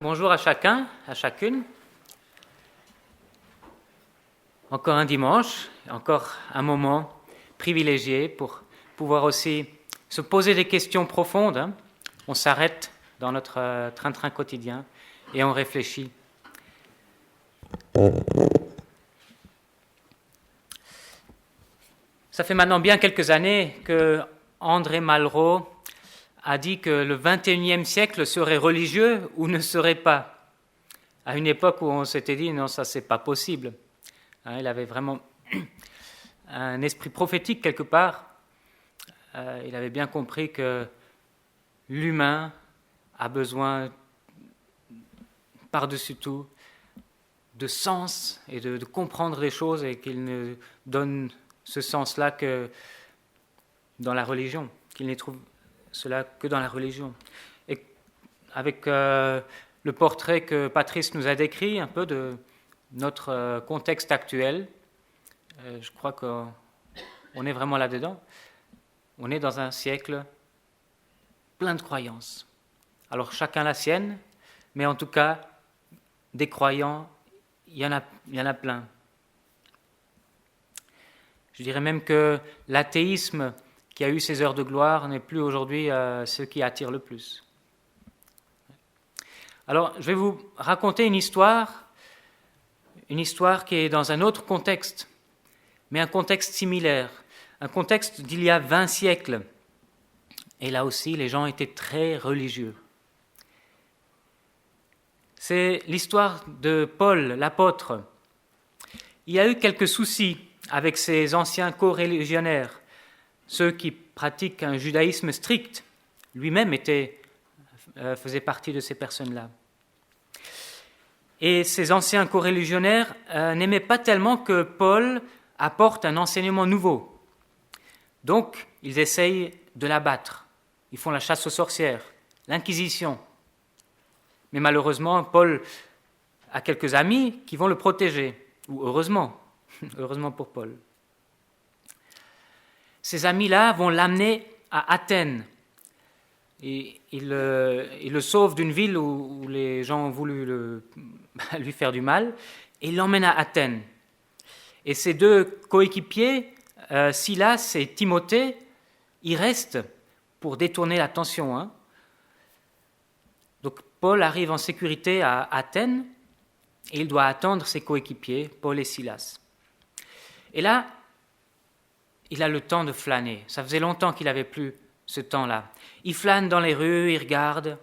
Bonjour à chacun, à chacune. Encore un dimanche, encore un moment privilégié pour pouvoir aussi se poser des questions profondes. On s'arrête dans notre train-train quotidien et on réfléchit. Ça fait maintenant bien quelques années que André Malraux a dit que le XXIe siècle serait religieux ou ne serait pas. À une époque où on s'était dit non, ça c'est pas possible. Il avait vraiment un esprit prophétique quelque part. Il avait bien compris que l'humain a besoin, par-dessus tout, de sens et de comprendre les choses et qu'il ne donne ce sens-là que dans la religion, qu'il n'y trouve cela que dans la religion. Et avec le portrait que Patrice nous a décrit, un peu de notre contexte actuel, je crois qu'on est vraiment là-dedans. On est dans un siècle plein de croyances. Alors chacun la sienne, mais en tout cas, des croyants, il y en a plein. Je dirais même que l'athéisme qui a eu ses heures de gloire n'est plus aujourd'hui ce qui attire le plus. Alors, je vais vous raconter une histoire qui est dans un autre contexte, mais un contexte similaire, un contexte d'il y a 20 siècles. Et là aussi, les gens étaient très religieux. C'est l'histoire de Paul, l'apôtre. Il y a eu quelques soucis avec ses anciens coreligionnaires, ceux qui pratiquent un judaïsme strict. Lui-même faisait partie de ces personnes-là. Et ces anciens coreligionnaires n'aimaient pas tellement que Paul apporte un enseignement nouveau. Donc, ils essayent de l'abattre. Ils font la chasse aux sorcières, l'inquisition. Mais malheureusement, Paul a quelques amis qui vont le protéger. Ou heureusement, heureusement pour Paul. Ces amis-là vont l'amener à Athènes. Et il le sauve d'une ville où les gens ont voulu lui faire du mal, et il l'emmène à Athènes. Et ses deux coéquipiers, Silas et Timothée, ils restent pour détourner l'attention. Donc Paul arrive en sécurité à Athènes, et il doit attendre ses coéquipiers, Paul et Silas. Et là, il a le temps de flâner. Ça faisait longtemps qu'il n'avait plus ce temps-là. Il flâne dans les rues, il regarde,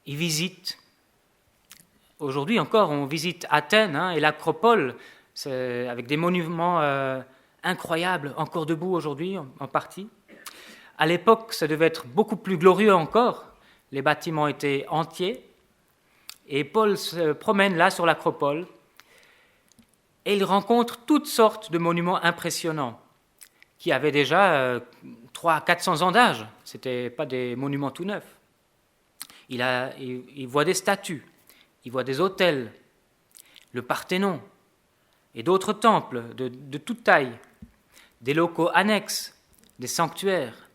il visite. Aujourd'hui encore, on visite Athènes et l'Acropole, avec des monuments incroyables, encore debout aujourd'hui en partie. À l'époque, ça devait être beaucoup plus glorieux encore. Les bâtiments étaient entiers. Et Paul se promène là sur l'Acropole et il rencontre toutes sortes de monuments impressionnants qui avaient déjà 300 à 400 ans d'âge. Ce n'étaient pas des monuments tout neufs. Il voit des statues, il voit des autels, le Parthénon et d'autres temples de toute taille, des locaux annexes, des sanctuaires.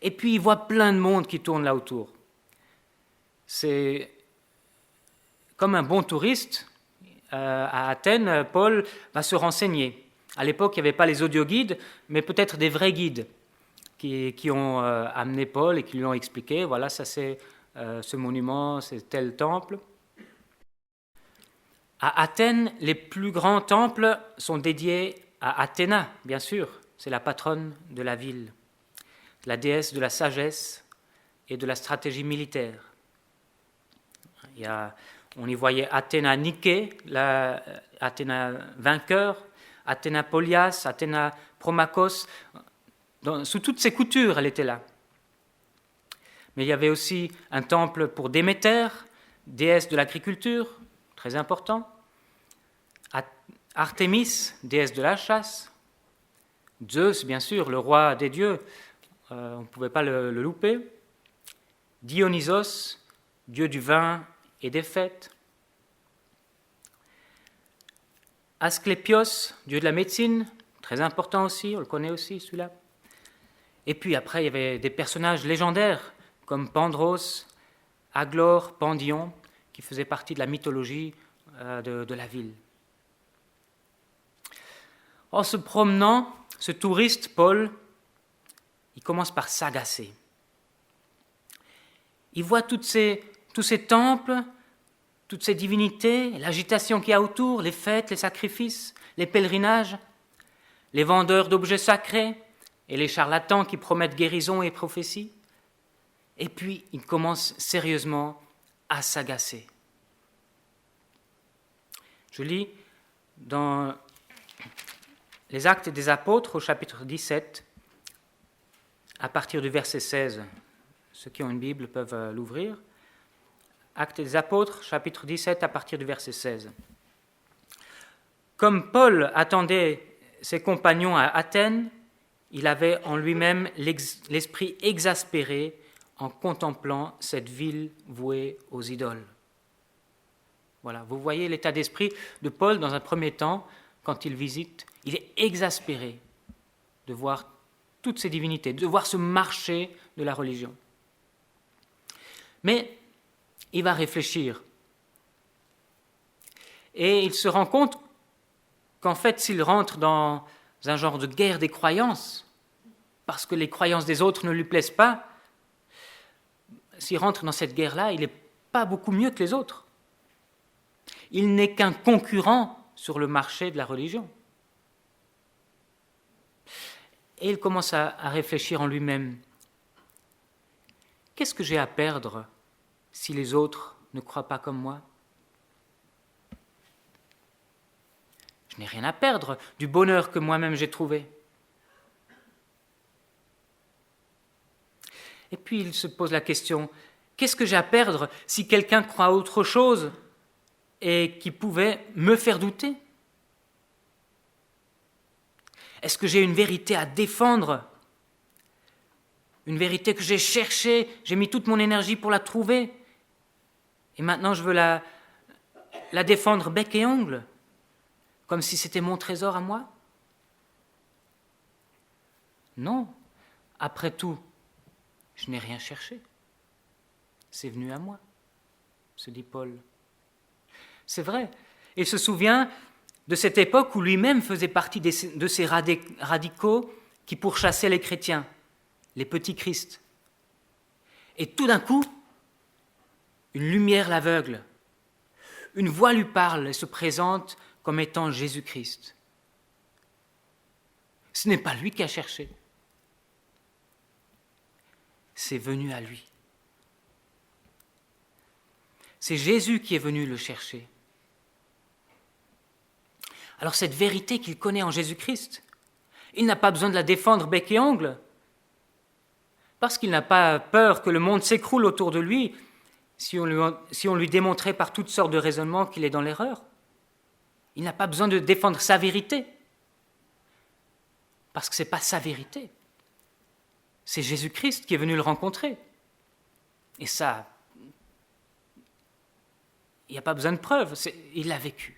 Et puis il voit plein de monde qui tourne là autour. C'est comme un bon touriste. À Athènes, Paul va se renseigner. À l'époque, il n'y avait pas les audioguides, mais peut-être des vrais guides qui ont amené Paul et qui lui ont expliqué, voilà, ça c'est ce monument, c'est tel temple. À Athènes, les plus grands temples sont dédiés à Athéna, bien sûr, c'est la patronne de la ville, la déesse de la sagesse et de la stratégie militaire. On y voyait Athéna Niké, Athéna vainqueur, Athéna Polias, Athéna Promachos. Sous toutes ces coutures, elle était là. Mais il y avait aussi un temple pour Déméter, déesse de l'agriculture, très important. Artémis, déesse de la chasse. Zeus, bien sûr, le roi des dieux, on ne pouvait pas le louper. Dionysos, dieu du vin et des fêtes. Asclépios, dieu de la médecine, très important aussi, on le connaît aussi celui-là. Et puis après, il y avait des personnages légendaires comme Pandros, Aglore, Pandion, qui faisaient partie de la mythologie de la ville. En se promenant, ce touriste, Paul, il commence par s'agacer. Il voit tous ces temples, toutes ces divinités, l'agitation qu'il y a autour, les fêtes, les sacrifices, les pèlerinages, les vendeurs d'objets sacrés et les charlatans qui promettent guérison et prophétie. Et puis, il commence sérieusement à s'agacer. Je lis dans les Actes des Apôtres au chapitre 17, à partir du verset 16. Ceux qui ont une Bible peuvent l'ouvrir. Actes des Apôtres, chapitre 17, à partir du verset 16. Comme Paul attendait ses compagnons à Athènes, il avait en lui-même l'esprit exaspéré en contemplant cette ville vouée aux idoles. Voilà, vous voyez l'état d'esprit de Paul dans un premier temps, quand il visite, il est exaspéré de voir toutes ces divinités, de voir ce marché de la religion. Mais il va réfléchir. Et il se rend compte qu'en fait, s'il rentre dans un genre de guerre des croyances, parce que les croyances des autres ne lui plaisent pas, s'il rentre dans cette guerre-là, il n'est pas beaucoup mieux que les autres. Il n'est qu'un concurrent sur le marché de la religion. Et il commence à réfléchir en lui-même. Qu'est-ce que j'ai à perdre si les autres ne croient pas comme moi ? Je n'ai rien à perdre du bonheur que moi-même j'ai trouvé. Et puis il se pose la question, qu'est-ce que j'ai à perdre si quelqu'un croit à autre chose et qui pouvait me faire douter ? Est-ce que j'ai une vérité à défendre ? Une vérité que j'ai cherchée, j'ai mis toute mon énergie pour la trouver. Et maintenant je veux la défendre bec et ongle, comme si c'était mon trésor à moi ? Non, après tout, je n'ai rien cherché. C'est venu à moi, se dit Paul. C'est vrai. Il se souvient de cette époque où lui-même faisait partie de ces radicaux qui pourchassaient les chrétiens, les petits Christ. Et tout d'un coup, une lumière l'aveugle. Une voix lui parle et se présente comme étant Jésus-Christ. Ce n'est pas lui qui a cherché. C'est venu à lui. C'est Jésus qui est venu le chercher. Alors cette vérité qu'il connaît en Jésus-Christ, il n'a pas besoin de la défendre bec et ongle, parce qu'il n'a pas peur que le monde s'écroule autour de lui si on lui démontrait par toutes sortes de raisonnements qu'il est dans l'erreur. Il n'a pas besoin de défendre sa vérité, parce que ce n'est pas sa vérité. C'est Jésus-Christ qui est venu le rencontrer. Et ça, il n'y a pas besoin de preuves, il l'a vécu.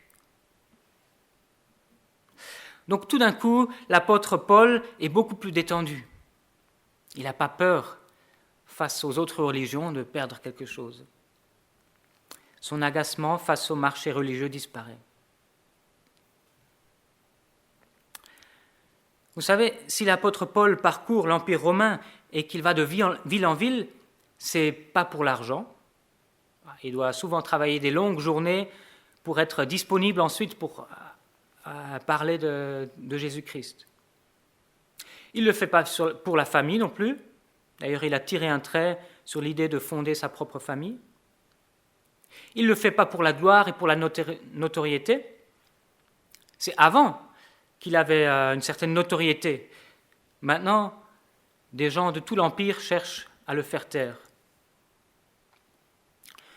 Donc tout d'un coup, l'apôtre Paul est beaucoup plus détendu. Il n'a pas peur, face aux autres religions, de perdre quelque chose. Son agacement face au marché religieux disparaît. Vous savez, si l'apôtre Paul parcourt l'Empire romain et qu'il va de ville en ville, c'est pas pour l'argent. Il doit souvent travailler des longues journées pour être disponible ensuite pour parler de Jésus-Christ. Il ne le fait pas pour la famille non plus. D'ailleurs, il a tiré un trait sur l'idée de fonder sa propre famille. Il ne le fait pas pour la gloire et pour la notoriété. C'est avant qu'il avait une certaine notoriété. Maintenant, des gens de tout l'Empire cherchent à le faire taire.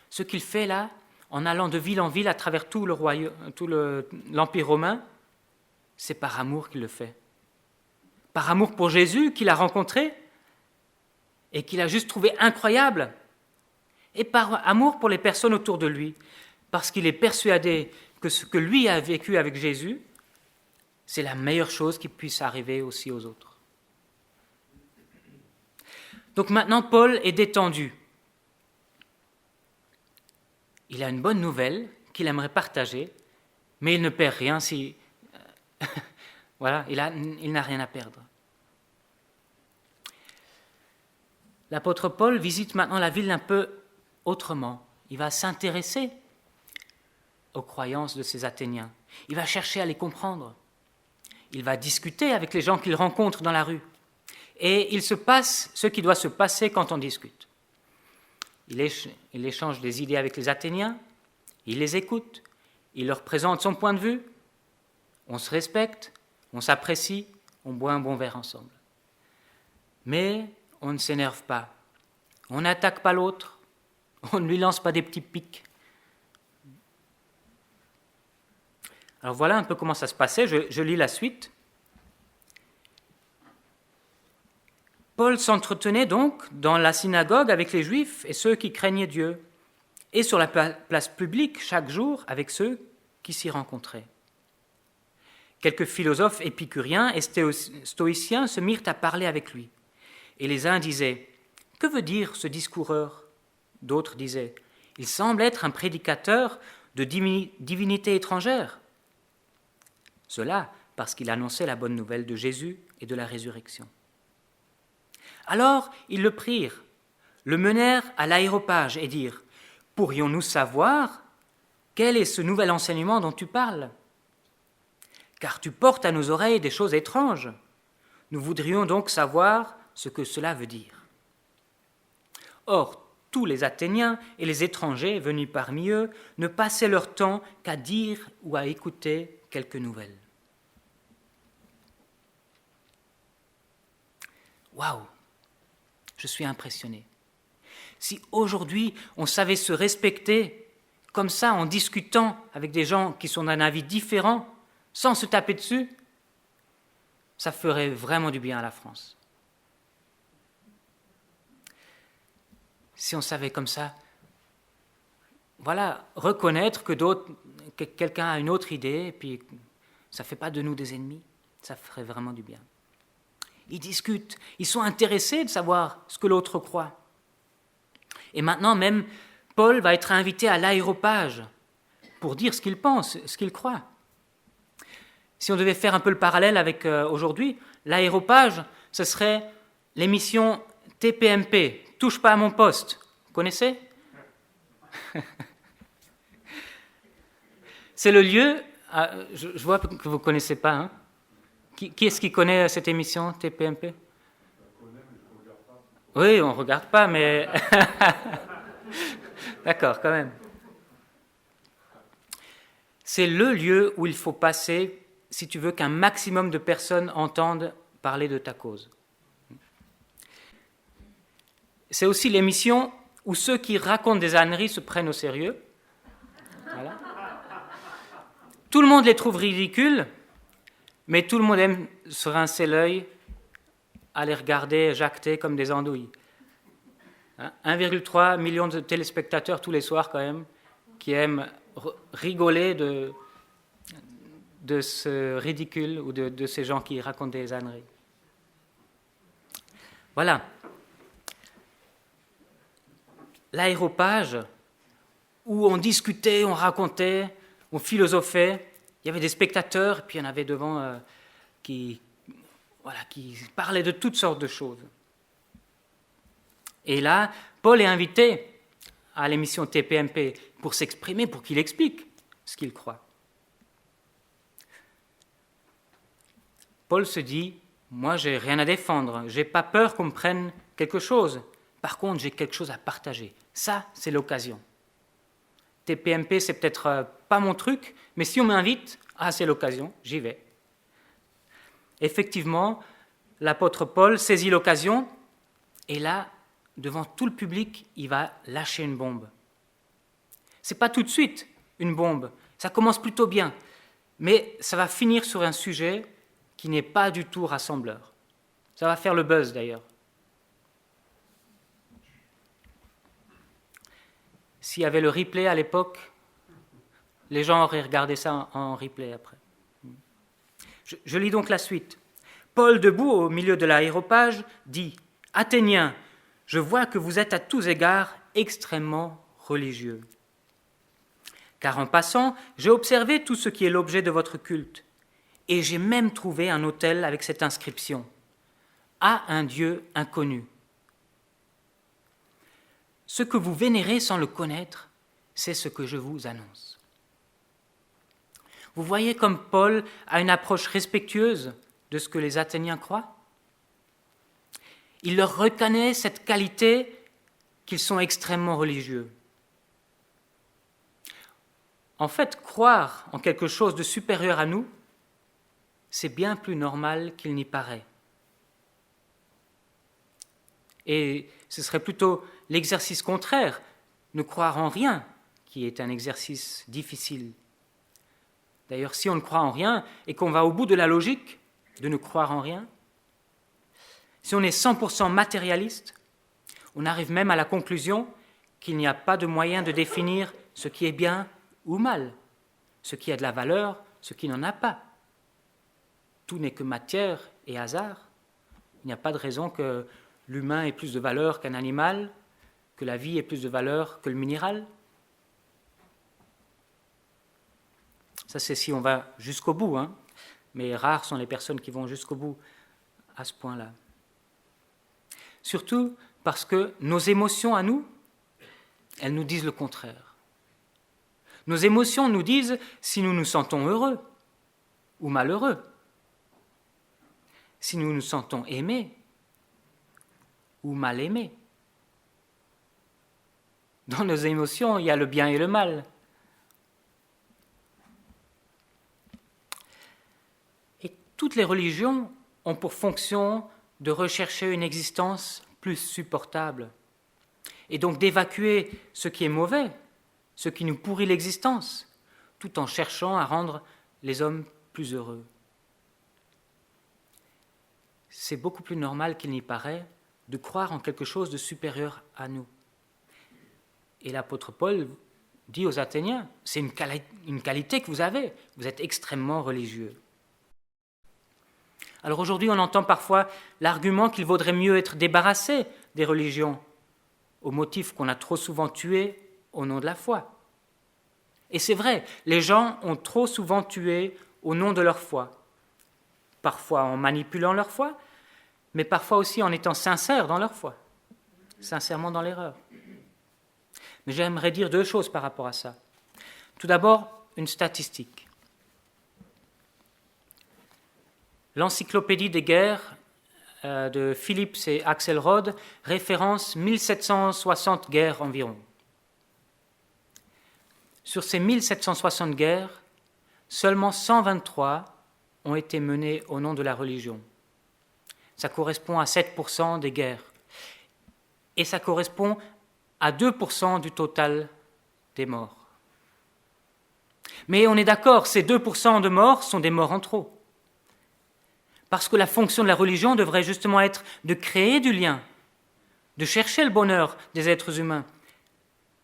Ce qu'il fait là, en allant de ville en ville à travers tout l'Empire romain, c'est par amour qu'il le fait. par amour pour Jésus qu'il a rencontré et qu'il a juste trouvé incroyable, et par amour pour les personnes autour de lui, parce qu'il est persuadé que ce que lui a vécu avec Jésus, c'est la meilleure chose qui puisse arriver aussi aux autres. Donc maintenant, Paul est détendu. Il a une bonne nouvelle qu'il aimerait partager, mais il ne perd rien si... voilà, il n'a rien à perdre. L'apôtre Paul visite maintenant la ville un peu autrement. Il va s'intéresser aux croyances de ces Athéniens. Il va chercher à les comprendre. Il va discuter avec les gens qu'il rencontre dans la rue. Et il se passe ce qui doit se passer quand on discute. Il échange des idées avec les Athéniens, il les écoute, il leur présente son point de vue, on se respecte, on s'apprécie, on boit un bon verre ensemble. Mais on ne s'énerve pas, on n'attaque pas l'autre, on ne lui lance pas des petits pics. Alors voilà un peu comment ça se passait, je lis la suite. Paul s'entretenait donc dans la synagogue avec les Juifs et ceux qui craignaient Dieu, et sur la place publique chaque jour avec ceux qui s'y rencontraient. Quelques philosophes épicuriens et stoïciens se mirent à parler avec lui. Et les uns disaient « Que veut dire ce discoureur ?» D'autres disaient « Il semble être un prédicateur de divinités étrangères. » Cela parce qu'il annonçait la bonne nouvelle de Jésus et de la résurrection. Alors ils le prirent, le menèrent à l'aréopage et dirent « Pourrions-nous savoir quel est ce nouvel enseignement dont tu parles ? Car tu portes à nos oreilles des choses étranges. Nous voudrions donc savoir ce que cela veut dire. » Or, tous les Athéniens et les étrangers venus parmi eux ne passaient leur temps qu'à dire ou à écouter quelques nouvelles. Waouh! Je suis impressionné. Si aujourd'hui on savait se respecter comme ça en discutant avec des gens qui sont d'un avis différent, sans se taper dessus, ça ferait vraiment du bien à la France. Si on savait comme ça, voilà, reconnaître que quelqu'un a une autre idée, et puis ça ne fait pas de nous des ennemis, ça ferait vraiment du bien. Ils discutent, ils sont intéressés de savoir ce que l'autre croit. Et maintenant même, Paul va être invité à l'aréopage pour dire ce qu'il pense, ce qu'il croit. Si on devait faire un peu le parallèle avec aujourd'hui, l'aréopage, ce serait l'émission TPMP, Touche pas à mon poste. Vous connaissez ? C'est le lieu, je vois que vous ne connaissez pas, hein. Qui est-ce qui connaît cette émission TPMP ? Oui, on ne regarde pas, mais... D'accord, quand même. C'est le lieu où il faut passer si tu veux qu'un maximum de personnes entendent parler de ta cause. C'est aussi l'émission où ceux qui racontent des âneries se prennent au sérieux. Voilà. Tout le monde les trouve ridicules, mais tout le monde aime se rincer l'œil à les regarder jacter comme des andouilles. 1,3 million de téléspectateurs tous les soirs quand même, qui aiment rigoler de ce ridicule ou de ces gens qui racontent des âneries. Voilà. L'aréopage, où on discutait, on racontait, on philosophait, il y avait des spectateurs, et puis il y en avait devant qui parlaient de toutes sortes de choses. Et là, Paul est invité à l'émission TPMP pour s'exprimer, pour qu'il explique ce qu'il croit. Paul se dit, moi j'ai rien à défendre, j'ai pas peur qu'on me prenne quelque chose. Par contre, j'ai quelque chose à partager. Ça, c'est l'occasion. TPMP, c'est peut-être pas mon truc, mais si on m'invite, c'est l'occasion, j'y vais. Effectivement, l'apôtre Paul saisit l'occasion, et là, devant tout le public, il va lâcher une bombe. C'est pas tout de suite une bombe, ça commence plutôt bien, mais ça va finir sur un sujet qui n'est pas du tout rassembleur. Ça va faire le buzz d'ailleurs. S'il y avait le replay à l'époque, les gens auraient regardé ça en replay après. Je lis donc la suite. Paul, debout au milieu de l'aréopage, dit « Athéniens, je vois que vous êtes à tous égards extrêmement religieux. Car en passant, j'ai observé tout ce qui est l'objet de votre culte, et j'ai même trouvé un autel avec cette inscription « À un Dieu inconnu ». Ce que vous vénérez sans le connaître, c'est ce que je vous annonce. Vous voyez comme Paul a une approche respectueuse de ce que les Athéniens croient. Il leur reconnaît cette qualité qu'ils sont extrêmement religieux. En fait, croire en quelque chose de supérieur à nous, c'est bien plus normal qu'il n'y paraît. Et ce serait plutôt l'exercice contraire, ne croire en rien, qui est un exercice difficile. D'ailleurs, si on ne croit en rien et qu'on va au bout de la logique de ne croire en rien, si on est 100% matérialiste, on arrive même à la conclusion qu'il n'y a pas de moyen de définir ce qui est bien ou mal, ce qui a de la valeur, ce qui n'en a pas. Tout n'est que matière et hasard. Il n'y a pas de raison que l'humain ait plus de valeur qu'un animal, que la vie ait plus de valeur que le minéral. Ça, c'est si on va jusqu'au bout, hein. Mais rares sont les personnes qui vont jusqu'au bout à ce point-là. Surtout parce que nos émotions à nous, elles nous disent le contraire. Nos émotions nous disent si nous nous sentons heureux ou malheureux, si nous nous sentons aimés ou mal aimés. Dans nos émotions, il y a le bien et le mal. Et toutes les religions ont pour fonction de rechercher une existence plus supportable et donc d'évacuer ce qui est mauvais, ce qui nous pourrit l'existence, tout en cherchant à rendre les hommes plus heureux. C'est beaucoup plus normal qu'il n'y paraît de croire en quelque chose de supérieur à nous. Et l'apôtre Paul dit aux Athéniens, c'est une qualité que vous avez, vous êtes extrêmement religieux. Alors aujourd'hui, on entend parfois l'argument qu'il vaudrait mieux être débarrassé des religions, au motif qu'on a trop souvent tué au nom de la foi. Et c'est vrai, les gens ont trop souvent tué au nom de leur foi, parfois en manipulant leur foi, mais parfois aussi en étant sincères dans leur foi, sincèrement dans l'erreur. Mais j'aimerais dire deux choses par rapport à ça. Tout d'abord, une statistique. L'encyclopédie des guerres de Phillips et Axelrod référence 1760 guerres environ. Sur ces 1760 guerres, seulement 123 ont été menées au nom de la religion. Ça correspond à 7% des guerres. Et ça correspond à 2% du total des morts. Mais on est d'accord, ces 2% de morts sont des morts en trop. Parce que la fonction de la religion devrait justement être de créer du lien, de chercher le bonheur des êtres humains.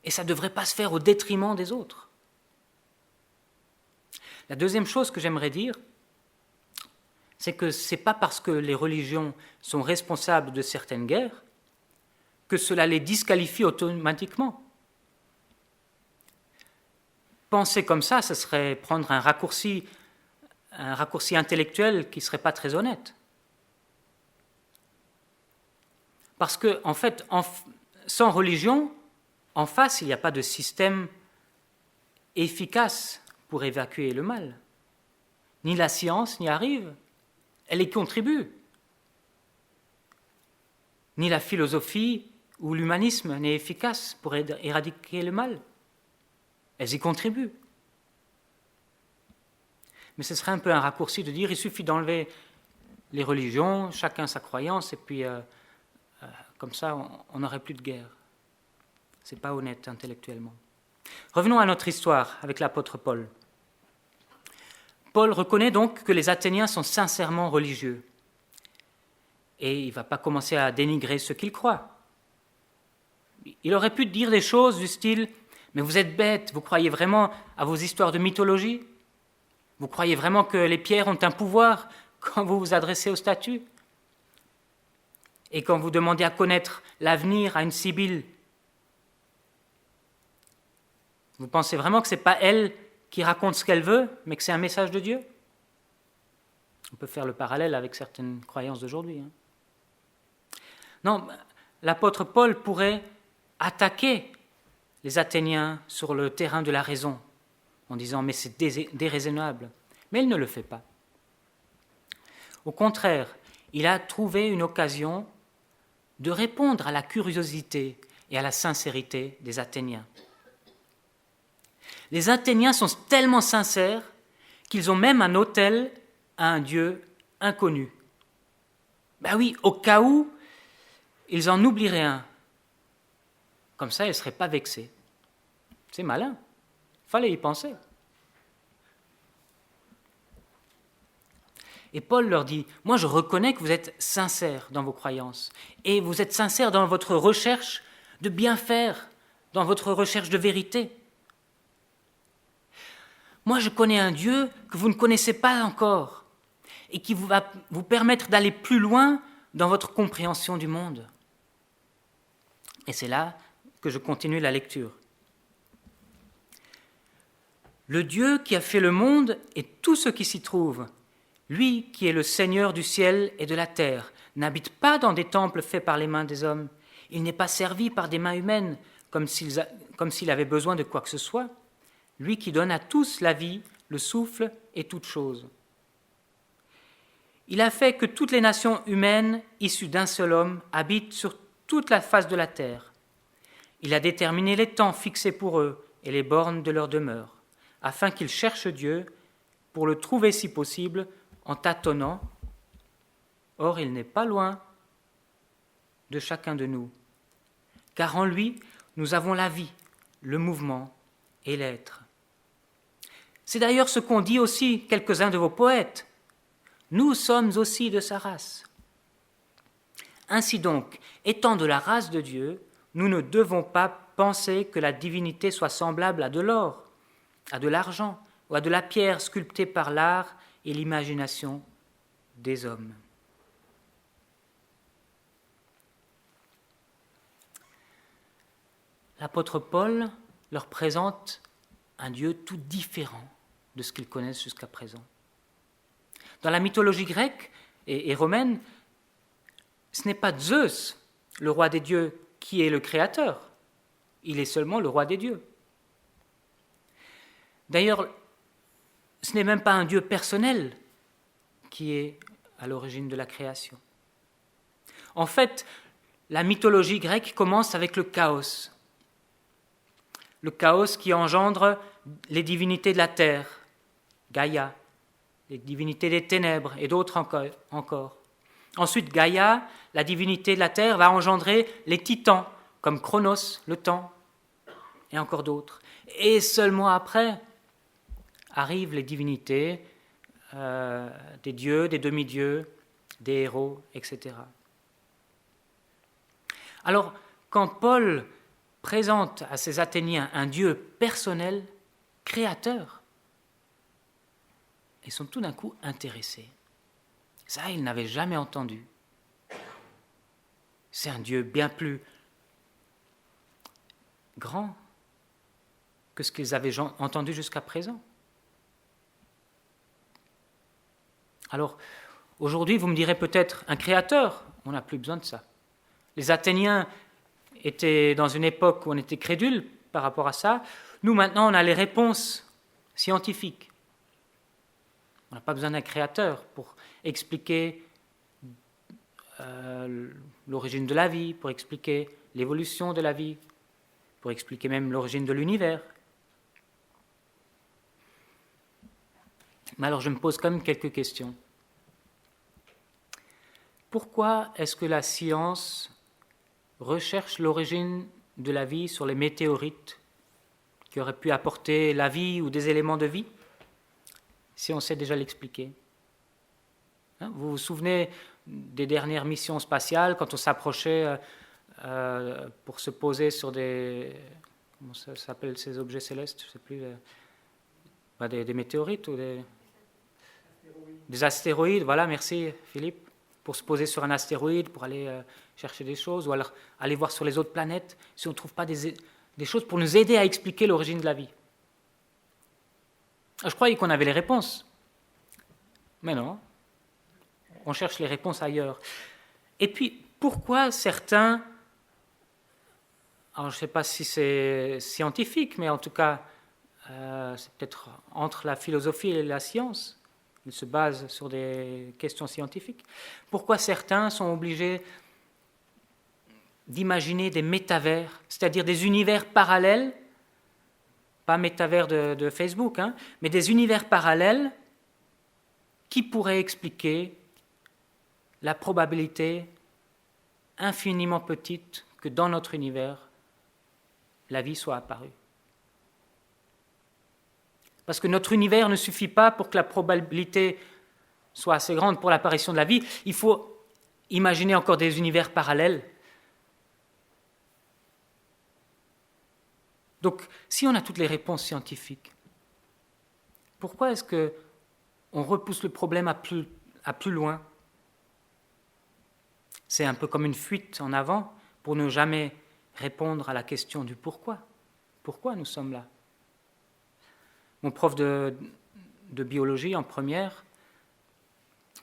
Et ça ne devrait pas se faire au détriment des autres. La deuxième chose que j'aimerais dire, c'est que ce n'est pas parce que les religions sont responsables de certaines guerres que cela les disqualifie automatiquement. Penser comme ça, ce serait prendre un raccourci intellectuel qui ne serait pas très honnête. Parce que, en fait, sans religion, en face, il n'y a pas de système efficace pour évacuer le mal. Ni la science n'y arrive, elle y contribue. Ni la philosophie ou l'humanisme n'est efficace pour éradiquer le mal. Elles y contribuent. Mais ce serait un peu un raccourci de dire il suffit d'enlever les religions, chacun sa croyance, et puis comme ça, on n'aurait plus de guerre. Ce n'est pas honnête intellectuellement. Revenons à notre histoire avec l'apôtre Paul. Paul reconnaît donc que les Athéniens sont sincèrement religieux. et il ne va pas commencer à dénigrer ce qu'il croit. Il aurait pu dire des choses du style « Mais vous êtes bête, vous croyez vraiment à vos histoires de mythologie ? Vous croyez vraiment que les pierres ont un pouvoir quand vous vous adressez aux statues ? Et quand vous demandez à connaître l'avenir à une sibylle, vous pensez vraiment que ce n'est pas elle qui raconte ce qu'elle veut, mais que c'est un message de Dieu ? On peut faire le parallèle avec certaines croyances d'aujourd'hui. Non, l'apôtre Paul pourrait attaquer les Athéniens sur le terrain de la raison, en disant « mais c'est déraisonnable ». Mais il ne le fait pas. Au contraire, il a trouvé une occasion de répondre à la curiosité et à la sincérité des Athéniens. Les Athéniens sont tellement sincères qu'ils ont même un autel à un Dieu inconnu. Ben oui, au cas où ils en oublieraient un. Comme ça, ils ne seraient pas vexés. C'est malin. Il fallait y penser. Et Paul leur dit, moi je reconnais que vous êtes sincères dans vos croyances, et vous êtes sincères dans votre recherche de bien faire, dans votre recherche de vérité. Moi je connais un Dieu que vous ne connaissez pas encore, et qui va vous permettre d'aller plus loin dans votre compréhension du monde. Et c'est là que je continue la lecture. Le Dieu qui a fait le monde et tout ce qui s'y trouve, lui qui est le Seigneur du ciel et de la terre, n'habite pas dans des temples faits par les mains des hommes. Il n'est pas servi par des mains humaines, comme s'il avait besoin de quoi que ce soit. Lui qui donne à tous la vie, le souffle et toutes choses. Il a fait que toutes les nations humaines, issues d'un seul homme, habitent sur toute la face de la terre. Il a déterminé les temps fixés pour eux et les bornes de leur demeure, afin qu'ils cherchent Dieu pour le trouver si possible en tâtonnant. Or, il n'est pas loin de chacun de nous, car en lui, nous avons la vie, le mouvement et l'être. C'est d'ailleurs ce qu'ont dit aussi quelques-uns de vos poètes. Nous sommes aussi de sa race. Ainsi donc, étant de la race de Dieu, nous ne devons pas penser que la divinité soit semblable à de l'or, à de l'argent ou à de la pierre sculptée par l'art et l'imagination des hommes. L'apôtre Paul leur présente un Dieu tout différent de ce qu'ils connaissent jusqu'à présent. Dans la mythologie grecque et romaine, ce n'est pas Zeus, le roi des dieux, qui est le créateur. Il est seulement le roi des dieux. D'ailleurs, ce n'est même pas un Dieu personnel qui est à l'origine de la création. En fait, la mythologie grecque commence avec le chaos. Le chaos qui engendre les divinités de la terre, Gaïa, les divinités des ténèbres et d'autres encore. Ensuite, Gaïa, la divinité de la terre, va engendrer les titans, comme Chronos, le temps, et encore d'autres. Et seulement après arrivent les divinités des dieux, des demi-dieux, des héros, etc. Alors, quand Paul présente à ces Athéniens un Dieu personnel, créateur, ils sont tout d'un coup intéressés. Ça, ils n'avaient jamais entendu. C'est un Dieu bien plus grand que ce qu'ils avaient entendu jusqu'à présent. Alors, aujourd'hui, vous me direz peut-être un créateur, on n'a plus besoin de ça. Les Athéniens étaient dans une époque où on était crédule par rapport à ça. Nous, maintenant, on a les réponses scientifiques. On n'a pas besoin d'un créateur pour expliquer l'origine de la vie, pour expliquer l'évolution de la vie, pour expliquer même l'origine de l'univers. Mais alors je me pose quand même quelques questions. Pourquoi est-ce que la science recherche l'origine de la vie sur les météorites qui auraient pu apporter la vie ou des éléments de vie, si on sait déjà l'expliquer? Vous vous souvenez des dernières missions spatiales, quand on s'approchait pour se poser sur des... Comment ça s'appelle ces objets célestes? Je ne sais plus. Des météorites ou des astéroïdes, voilà, merci Philippe. Pour se poser sur un astéroïde, pour aller chercher des choses, ou alors aller voir sur les autres planètes, si on ne trouve pas des choses pour nous aider à expliquer l'origine de la vie. Je croyais qu'on avait les réponses. Mais non, on cherche les réponses ailleurs. Et puis, pourquoi certains, alors je ne sais pas si c'est scientifique, mais en tout cas, c'est peut-être entre la philosophie et la science, ils se basent sur des questions scientifiques, pourquoi certains sont obligés d'imaginer des métavers, c'est-à-dire des univers parallèles, pas métavers de Facebook, mais des univers parallèles qui pourrait expliquer la probabilité infiniment petite que dans notre univers, la vie soit apparue. Parce que notre univers ne suffit pas pour que la probabilité soit assez grande pour l'apparition de la vie. Il faut imaginer encore des univers parallèles. Donc, si on a toutes les réponses scientifiques, pourquoi est-ce qu'on repousse le problème à plus loin? C'est un peu comme une fuite en avant pour ne jamais répondre à la question du pourquoi. Pourquoi nous sommes là? Mon prof de biologie en première,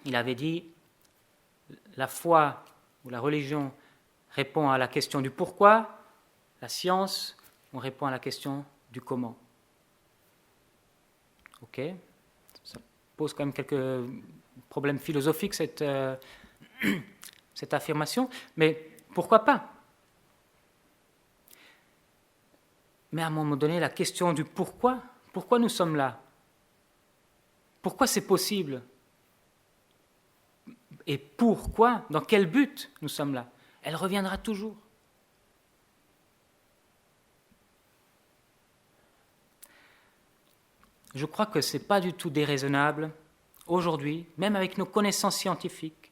il avait dit la foi ou la religion répond à la question du pourquoi, la science, on répond à la question du comment. Ok, ça pose quand même quelques problèmes philosophiques cette affirmation, mais pourquoi pas? Mais à un moment donné, la question du pourquoi nous sommes là? Pourquoi c'est possible? Et pourquoi, dans quel but nous sommes là? Elle reviendra toujours. Je crois que ce n'est pas du tout déraisonnable, aujourd'hui, même avec nos connaissances scientifiques,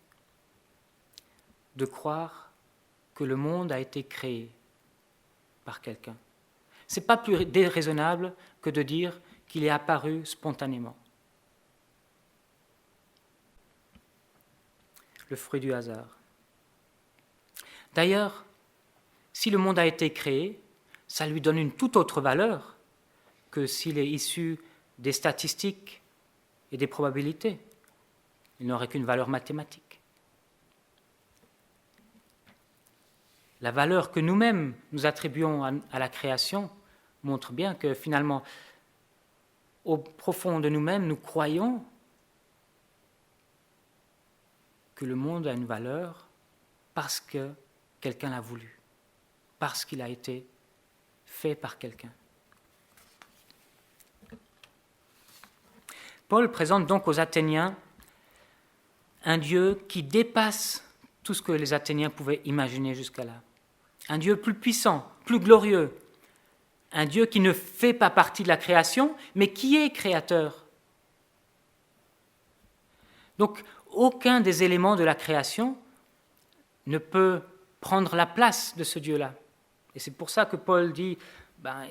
de croire que le monde a été créé par quelqu'un. Ce n'est pas plus déraisonnable que de dire qu'il est apparu spontanément. Le fruit du hasard. D'ailleurs, si le monde a été créé, ça lui donne une toute autre valeur que s'il est issu des statistiques et des probabilités. Il n'aurait qu'une valeur mathématique. La valeur que nous-mêmes nous attribuons à la création montre bien que finalement, au profond de nous-mêmes, nous croyons que le monde a une valeur parce que quelqu'un l'a voulu, parce qu'il a été fait par quelqu'un. Paul présente donc aux Athéniens un Dieu qui dépasse tout ce que les Athéniens pouvaient imaginer jusqu'à là. Un Dieu plus puissant, plus glorieux. Un Dieu qui ne fait pas partie de la création, mais qui est créateur. Donc, aucun des éléments de la création ne peut prendre la place de ce Dieu-là. Et c'est pour ça que Paul dit,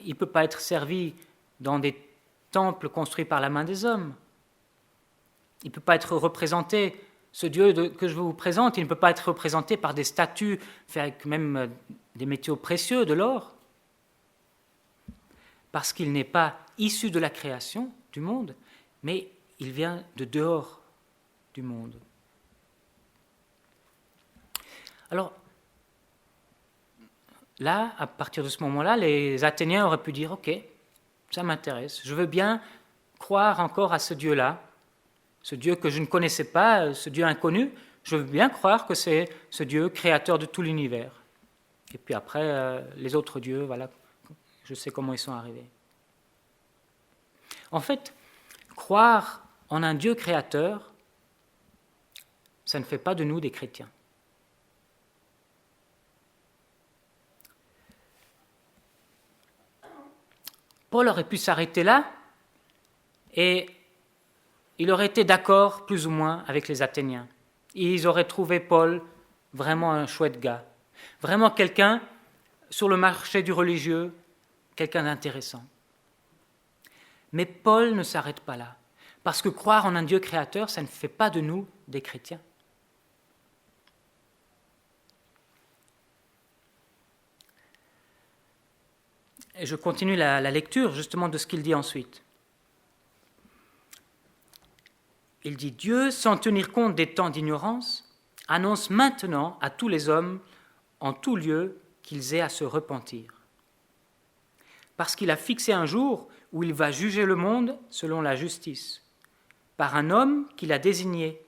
il ne peut pas être servi dans des temples construits par la main des hommes. Il ne peut pas être représenté, ce Dieu que je vous présente, il ne peut pas être représenté par des statues faites avec même des métaux précieux, de l'or, parce qu'il n'est pas issu de la création du monde, mais il vient de dehors du monde. Alors, là, à partir de ce moment-là, les Athéniens auraient pu dire « Ok, ça m'intéresse, je veux bien croire encore à ce Dieu-là, ce Dieu que je ne connaissais pas, ce Dieu inconnu, je veux bien croire que c'est ce Dieu créateur de tout l'univers. » Et puis après, les autres dieux, voilà, je sais comment ils sont arrivés. En fait, croire en un Dieu créateur, ça ne fait pas de nous des chrétiens. Paul aurait pu s'arrêter là et il aurait été d'accord plus ou moins avec les Athéniens. Et ils auraient trouvé Paul vraiment un chouette gars, vraiment quelqu'un sur le marché du religieux, quelqu'un d'intéressant. Mais Paul ne s'arrête pas là, parce que croire en un Dieu créateur, ça ne fait pas de nous des chrétiens. Et je continue la lecture justement de ce qu'il dit ensuite. Il dit « Dieu, sans tenir compte des temps d'ignorance, annonce maintenant à tous les hommes, en tout lieu, qu'ils aient à se repentir. Parce qu'il a fixé un jour où il va juger le monde selon la justice, par un homme qu'il a désigné,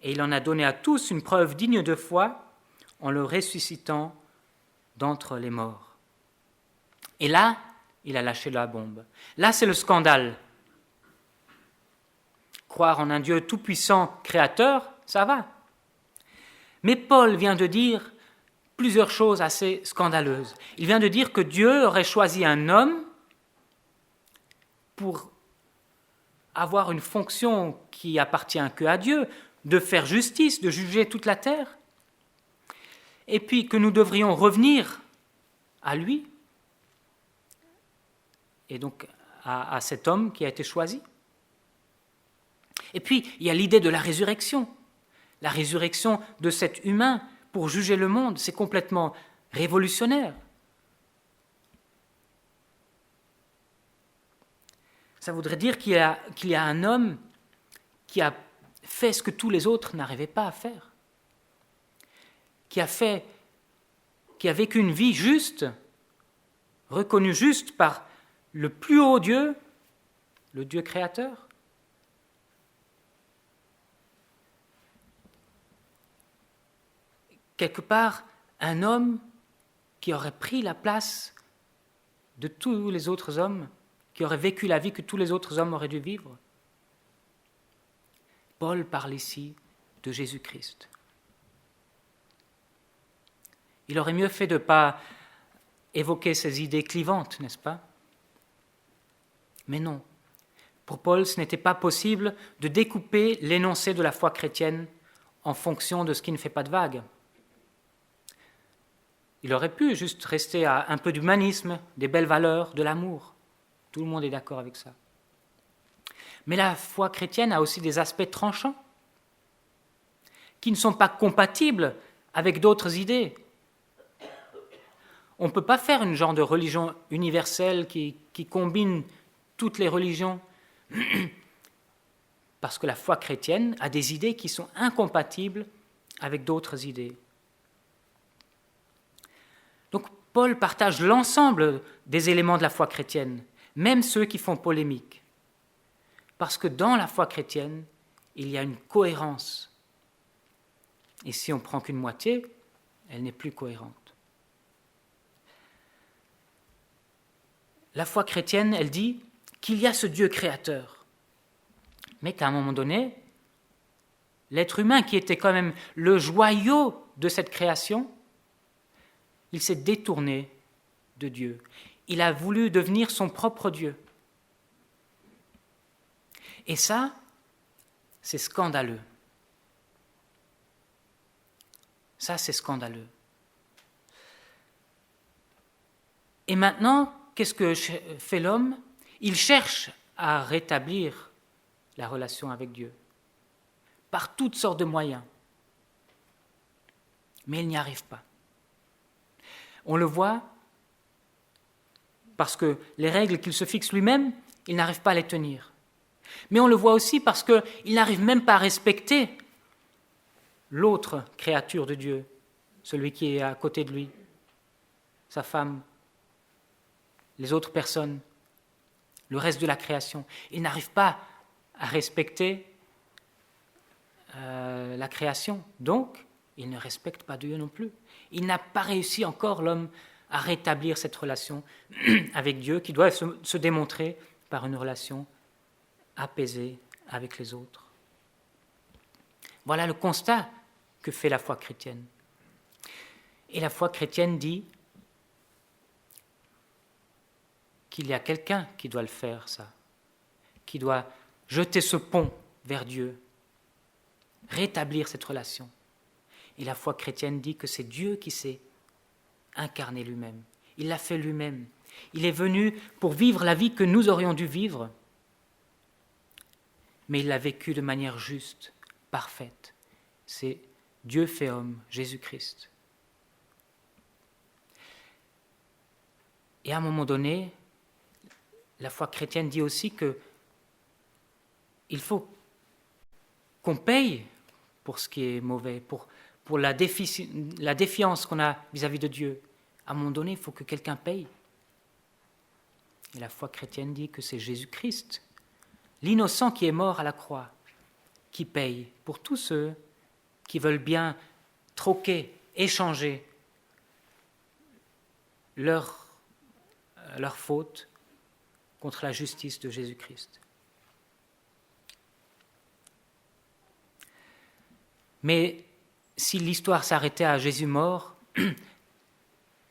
et il en a donné à tous une preuve digne de foi en le ressuscitant d'entre les morts. » Et là, il a lâché la bombe. Là, c'est le scandale. Croire en un Dieu tout-puissant, créateur, ça va. Mais Paul vient de dire plusieurs choses assez scandaleuses. Il vient de dire que Dieu aurait choisi un homme pour avoir une fonction qui appartient qu'à Dieu, de faire justice, de juger toute la terre, et puis que nous devrions revenir à lui, et donc à cet homme qui a été choisi. Et puis, il y a l'idée de la résurrection de cet humain pour juger le monde, c'est complètement révolutionnaire. Ça voudrait dire qu'il y a un homme qui a fait ce que tous les autres n'arrivaient pas à faire, qui a vécu une vie juste, reconnue juste par le plus haut Dieu, le Dieu créateur. Quelque part, un homme qui aurait pris la place de tous les autres hommes, qui aurait vécu la vie que tous les autres hommes auraient dû vivre. Paul parle ici de Jésus-Christ. Il aurait mieux fait de ne pas évoquer ces idées clivantes, n'est-ce pas? Mais non, pour Paul, ce n'était pas possible de découper l'énoncé de la foi chrétienne en fonction de ce qui ne fait pas de vague. Il aurait pu juste rester à un peu d'humanisme, des belles valeurs, de l'amour. Tout le monde est d'accord avec ça. Mais la foi chrétienne a aussi des aspects tranchants qui ne sont pas compatibles avec d'autres idées. On ne peut pas faire une genre de religion universelle qui combine toutes les religions parce que la foi chrétienne a des idées qui sont incompatibles avec d'autres idées. Donc Paul partage l'ensemble des éléments de la foi chrétienne, même ceux qui font polémique. Parce que dans la foi chrétienne, il y a une cohérence. Et si on ne prend qu'une moitié, elle n'est plus cohérente. La foi chrétienne, elle dit qu'il y a ce Dieu créateur, mais qu'à un moment donné, l'être humain qui était quand même le joyau de cette création, il s'est détourné de Dieu. Il a voulu devenir son propre Dieu. Et ça, c'est scandaleux. Ça, c'est scandaleux. Et maintenant, qu'est-ce que fait l'homme? Il cherche à rétablir la relation avec Dieu par toutes sortes de moyens. Mais il n'y arrive pas. On le voit parce que les règles qu'il se fixe lui-même, il n'arrive pas à les tenir. Mais on le voit aussi parce qu'il n'arrive même pas à respecter l'autre créature de Dieu, celui qui est à côté de lui, sa femme, les autres personnes, le reste de la création. Il n'arrive pas à respecter la création. Donc, il ne respecte pas Dieu non plus. Il n'a pas réussi encore, l'homme, à rétablir cette relation avec Dieu qui doit se démontrer par une relation apaisée avec les autres. Voilà le constat que fait la foi chrétienne. Et la foi chrétienne dit qu'il y a quelqu'un qui doit le faire, ça, qui doit jeter ce pont vers Dieu, rétablir cette relation. Et la foi chrétienne dit que c'est Dieu qui s'est incarné lui-même. Il l'a fait lui-même. Il est venu pour vivre la vie que nous aurions dû vivre, mais il l'a vécu de manière juste, parfaite. C'est Dieu fait homme, Jésus-Christ. Et à un moment donné, la foi chrétienne dit aussi que il faut qu'on paye pour ce qui est mauvais, pour la défiance qu'on a vis-à-vis de Dieu. À un moment donné, il faut que quelqu'un paye. Et la foi chrétienne dit que c'est Jésus-Christ, l'innocent qui est mort à la croix, qui paye pour tous ceux qui veulent bien troquer, échanger leur faute contre la justice de Jésus-Christ. Mais si l'histoire s'arrêtait à Jésus mort,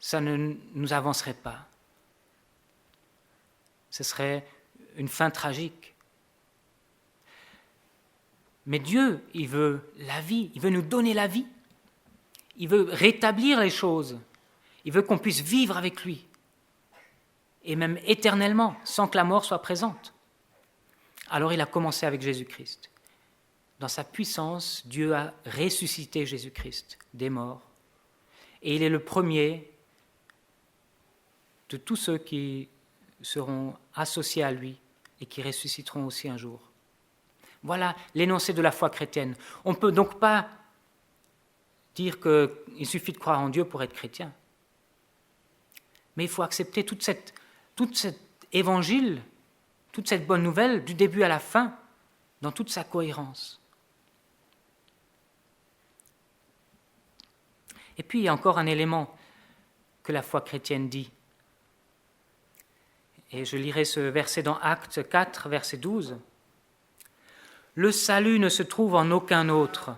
ça ne nous avancerait pas. Ce serait une fin tragique. Mais Dieu, il veut la vie, il veut nous donner la vie. Il veut rétablir les choses. Il veut qu'on puisse vivre avec lui. Et même éternellement, sans que la mort soit présente. Alors il a commencé avec Jésus-Christ. Dans sa puissance, Dieu a ressuscité Jésus-Christ des morts. Et il est le premier de tous ceux qui seront associés à lui et qui ressusciteront aussi un jour. Voilà l'énoncé de la foi chrétienne. On ne peut donc pas dire qu'il suffit de croire en Dieu pour être chrétien. Mais il faut accepter tout cet évangile, toute cette bonne nouvelle, du début à la fin, dans toute sa cohérence. Et puis, il y a encore un élément que la foi chrétienne dit. Et je lirai ce verset dans Actes 4, verset 12. « Le salut ne se trouve en aucun autre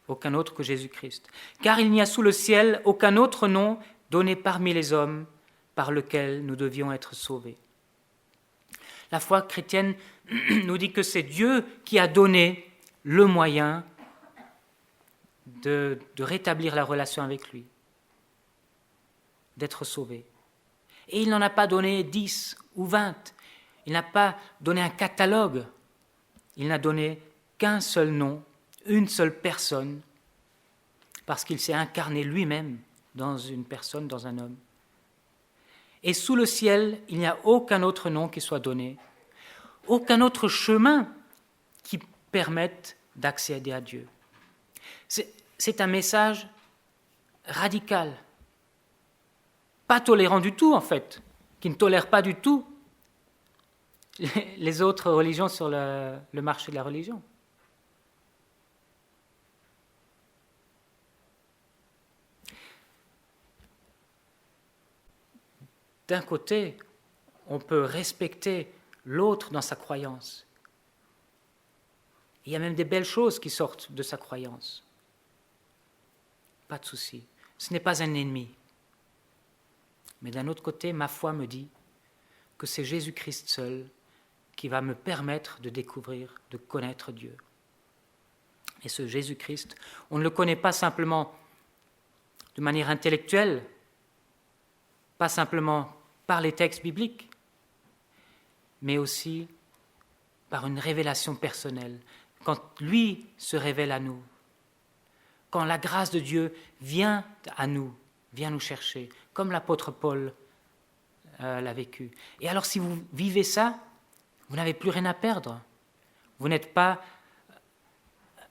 que Jésus-Christ, car il n'y a sous le ciel aucun autre nom donné parmi les hommes par lequel nous devions être sauvés. » La foi chrétienne nous dit que c'est Dieu qui a donné le moyen de rétablir la relation avec lui, d'être sauvé. Et il n'en a pas donné 10 ou 20, il n'a pas donné un catalogue, il n'a donné qu'un seul nom, une seule personne, parce qu'il s'est incarné lui-même dans une personne, dans un homme. Et sous le ciel, il n'y a aucun autre nom qui soit donné, aucun autre chemin qui permette d'accéder à Dieu. C'est un message radical, pas tolérant du tout en fait, qui ne tolère pas du tout les autres religions sur le marché de la religion. D'un côté, on peut respecter l'autre dans sa croyance. Il y a même des belles choses qui sortent de sa croyance. Pas de souci. Ce n'est pas un ennemi. Mais d'un autre côté, ma foi me dit que c'est Jésus-Christ seul qui va me permettre de découvrir, de connaître Dieu. Et ce Jésus-Christ, on ne le connaît pas simplement de manière intellectuelle, pas simplement par les textes bibliques, mais aussi par une révélation personnelle, quand lui se révèle à nous, quand la grâce de Dieu vient à nous, vient nous chercher, comme l'apôtre Paul l'a vécu. Et alors si vous vivez ça, vous n'avez plus rien à perdre. Vous n'êtes pas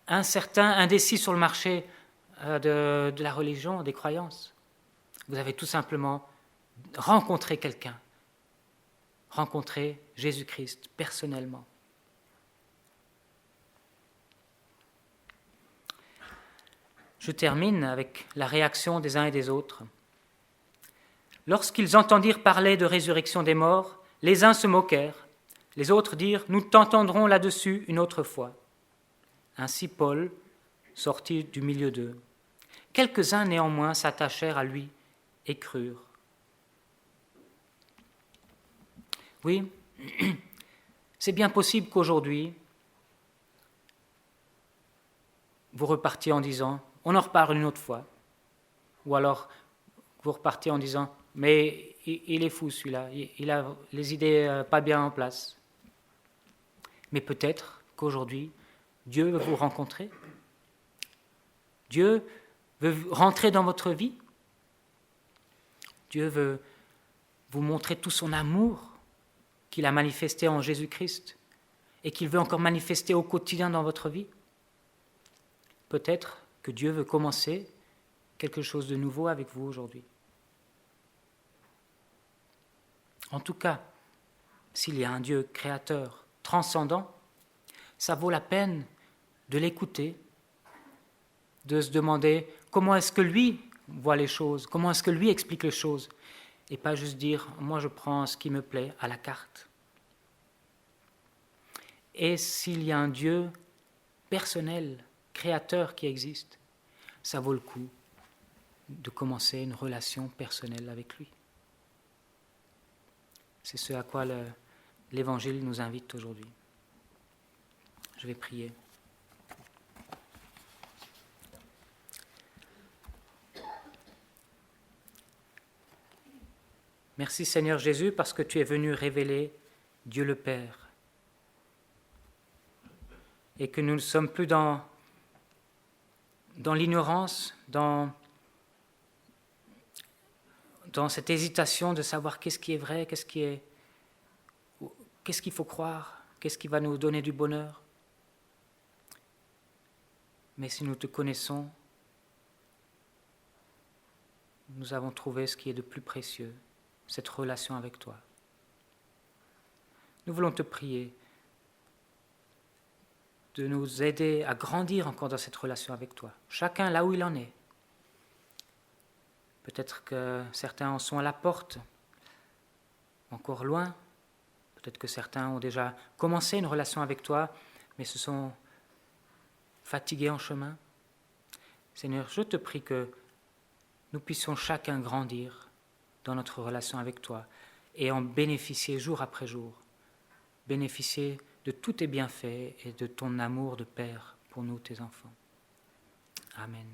incertain, indécis sur le marché de la religion, des croyances. Vous avez tout simplement rencontré quelqu'un, rencontré Jésus-Christ personnellement. Je termine avec la réaction des uns et des autres. Lorsqu'ils entendirent parler de résurrection des morts, les uns se moquèrent, les autres dirent « Nous t'entendrons là-dessus une autre fois ». Ainsi Paul sortit du milieu d'eux. Quelques-uns néanmoins s'attachèrent à lui et crurent. Oui, c'est bien possible qu'aujourd'hui, vous repartiez en disant « on en reparle une autre fois ». Ou alors vous repartiez en disant « mais il est fou celui-là, il a les idées pas bien en place ». Mais peut-être qu'aujourd'hui, Dieu veut vous rencontrer. Dieu veut rentrer dans votre vie. Dieu veut vous montrer tout son amour qu'il a manifesté en Jésus-Christ et qu'il veut encore manifester au quotidien dans votre vie. Peut-être que Dieu veut commencer quelque chose de nouveau avec vous aujourd'hui. En tout cas, s'il y a un Dieu créateur, transcendant, ça vaut la peine de l'écouter, de se demander comment est-ce que lui voit les choses, comment est-ce que lui explique les choses, et pas juste dire « moi je prends ce qui me plaît à la carte ». Et s'il y a un Dieu personnel, créateur qui existe, ça vaut le coup de commencer une relation personnelle avec lui. C'est ce à quoi l'Évangile nous invite aujourd'hui. Je vais prier. Merci Seigneur Jésus parce que tu es venu révéler Dieu le Père et que nous ne sommes plus dans l'ignorance, dans cette hésitation de savoir qu'est-ce qui est vrai, qu'est-ce qu'il faut croire, qu'est-ce qui va nous donner du bonheur. Mais si nous te connaissons, nous avons trouvé ce qui est de plus précieux, cette relation avec toi. Nous voulons te prier de nous aider à grandir encore dans cette relation avec toi, chacun là où il en est. Peut-être que certains en sont à la porte, encore loin. Peut-être que certains ont déjà commencé une relation avec toi, mais se sont fatigués en chemin. Seigneur, je te prie que nous puissions chacun grandir dans notre relation avec toi et en bénéficier jour après jour, bénéficier de tous tes bienfaits et de ton amour de Père pour nous, tes enfants. Amen.